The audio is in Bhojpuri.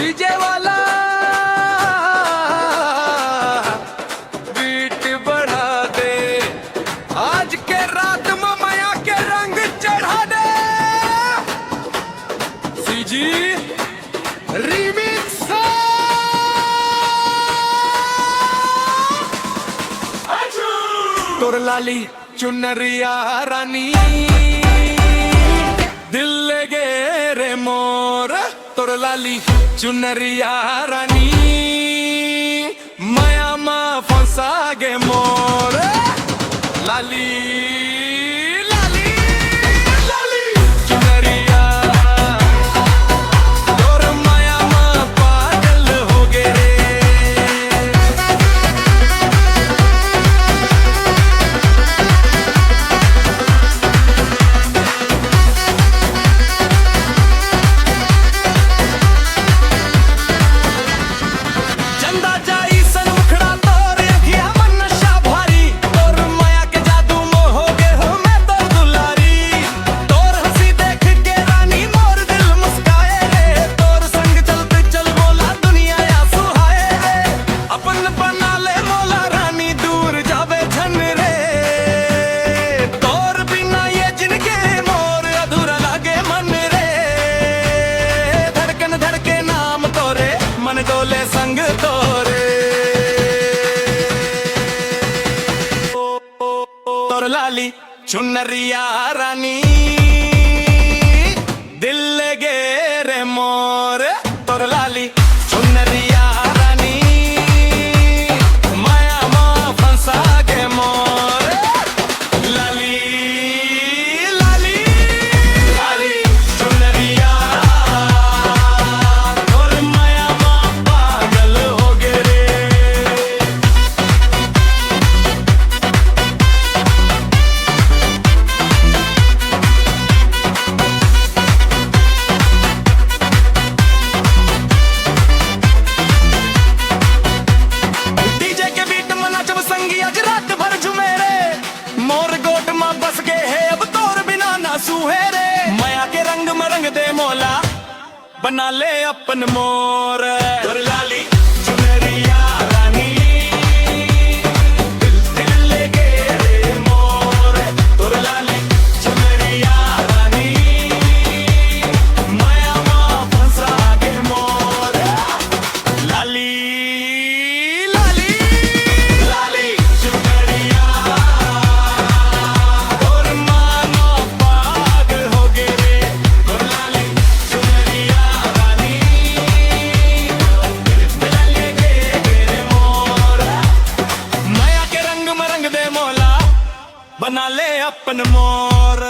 डीजे वाला बीट बढ़ा दे, आज के रात में माया के रंग चढ़ा दे। CG remix. तोर लाली चुनरिया रानी दिल ले गे रे मोर, तोर लाली चुनरिया रानी माया मा फंसा गे मोर। लाली लाली लाली चुनरिया तोर माया मा पागल हो गे रे। डोले संग तोरे तोर लाली चुनरिया रानी दिल ले गे रे मोर, तोर लाली चुनरिया रानी माया मा फंसा गे मोर। लाली लाली लाली चुनरिया माया के रंग में रंग दे मोला, बना ले अपन मोर। तोर लाली चुनरिया रानी दिल ले गे रे मोर, तोर लाली चुनरिया रानी माया मा फंसा गे मोर। लाली लाली लाली चुनरिया तोर मानो पागल हो गे रे। तोर लाली चुनरिया रानी दिल ले गे रे मोर। माया के रंग में रंग दे मोला, बना ले अपन मोर।